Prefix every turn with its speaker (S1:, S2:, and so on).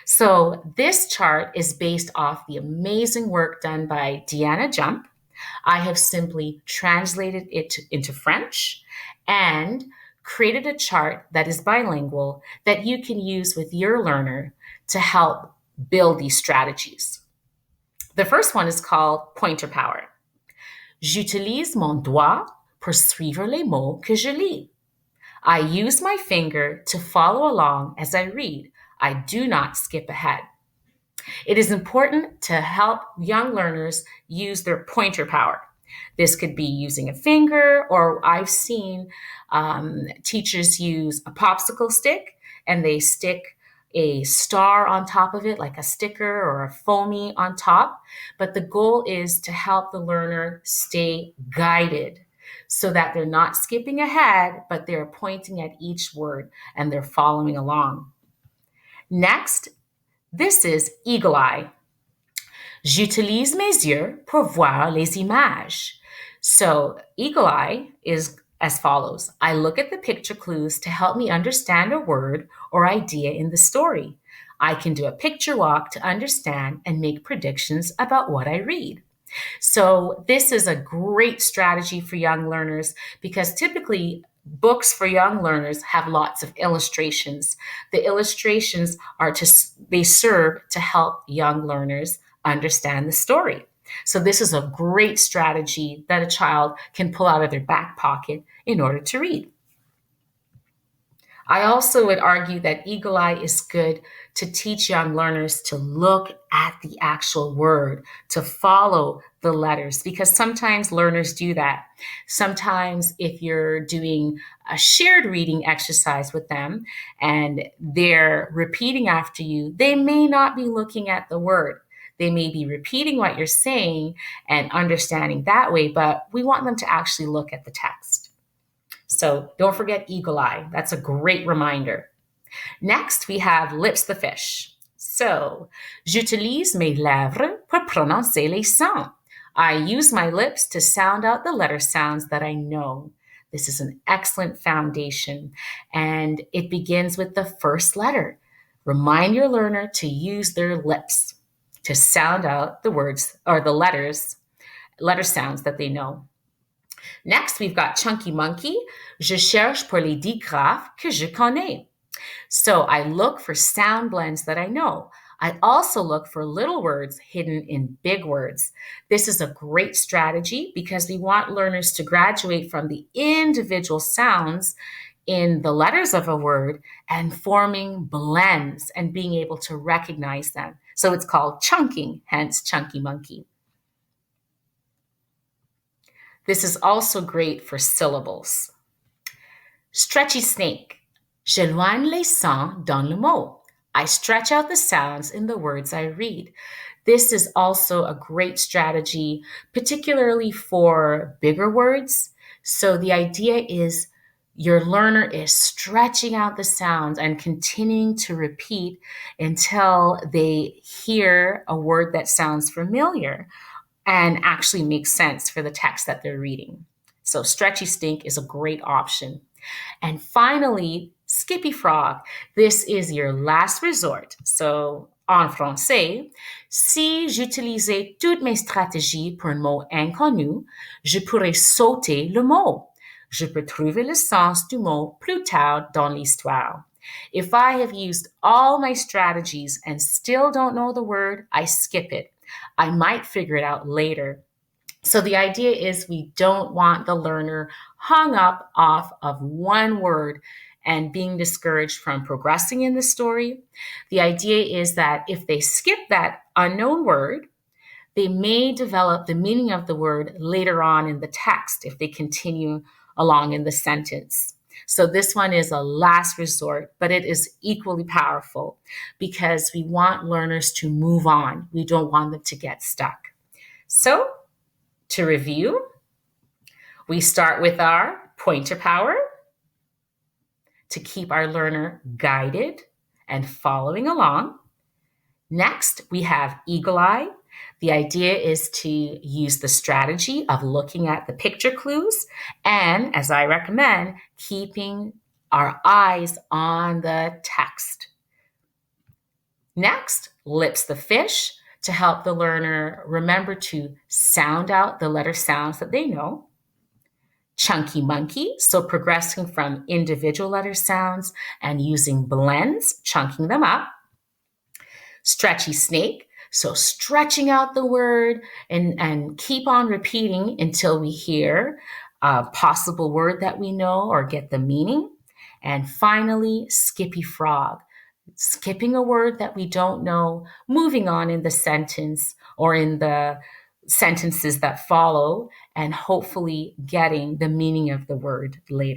S1: So this chart is based off the amazing work done by Deanna Jump. I have simply translated it into French and created a chart that is bilingual that you can use with your learner to help build these strategies. The first one is called pointer power. J'utilise mon doigt pour suivre les mots que je lis. I use my finger to follow along as I read. I do not skip ahead. It is important to help young learners use their pointer power. This could be using a finger, or I've seen teachers use a popsicle stick and they stick a star on top of it, like a sticker or a foamy on top. But the goal is to help the learner stay guided so that they're not skipping ahead, but they're pointing at each word and they're following along. Next, this is eagle eye. J'utilise mes yeux pour voir les images. So, eagle eye is as follows. I look at the picture clues to help me understand a word or idea in the story. I can do a picture walk to understand and make predictions about what I read. So, this is a great strategy for young learners because typically books for young learners have lots of illustrations. The illustrations they serve to help young learners understand the story. So this is a great strategy that a child can pull out of their back pocket in order to read. I also would argue that eagle eye is good to teach young learners to look at the actual word, to follow the letters, because sometimes learners do that. Sometimes if you're doing a shared reading exercise with them and they're repeating after you, they may not be looking at the word. They may be repeating what you're saying and understanding that way, but we want them to actually look at the text. So don't forget eagle eye. That's a great reminder. Next, we have lips the fish. So, j'utilise mes lèvres pour prononcer les sons. I use my lips to sound out the letter sounds that I know. This is an excellent foundation, and it begins with the first letter. Remind your learner to use their lips to sound out the words or the letter sounds that they know. Next, we've got Chunky Monkey. Je cherche pour les digraphes que je connais. So I look for sound blends that I know. I also look for little words hidden in big words. This is a great strategy because we want learners to graduate from the individual sounds in the letters of a word and forming blends and being able to recognize them. So it's called chunking, hence Chunky Monkey. This is also great for syllables. Stretchy Stink. J'éloigne les sons dans le mot. I stretch out the sounds in the words I read. This is also a great strategy, particularly for bigger words. So the idea is your learner is stretching out the sounds and continuing to repeat until they hear a word that sounds familiar and actually makes sense for the text that they're reading. So Stretchy Stink is a great option. And finally, Skippy Frog. This is your last resort. So, en français, si j'utilisais toutes mes stratégies pour un mot inconnu, je pourrais sauter le mot. Je peux trouver le sens du mot plus tard dans l'histoire. If I have used all my strategies and still don't know the word, I skip it. I might figure it out later. So the idea is we don't want the learner hung up off of one word and being discouraged from progressing in the story. The idea is that if they skip that unknown word, they may develop the meaning of the word later on in the text if they continue along in the sentence. So this one is a last resort, but it is equally powerful because we want learners to move on. We don't want them to get stuck. So to review, we start with our pointer power to keep our learner guided and following along. Next, we have eagle eye. The idea is to use the strategy of looking at the picture clues and, as I recommend, keeping our eyes on the text. Next, lips the fish to help the learner remember to sound out the letter sounds that they know. Chunky monkey, so progressing from individual letter sounds and using blends, chunking them up. Stretchy snake, so stretching out the word and keep on repeating until we hear a possible word that we know or get the meaning. And finally, Skippy Frog, skipping a word that we don't know, moving on in the sentence or in the sentences that follow, and hopefully getting the meaning of the word later.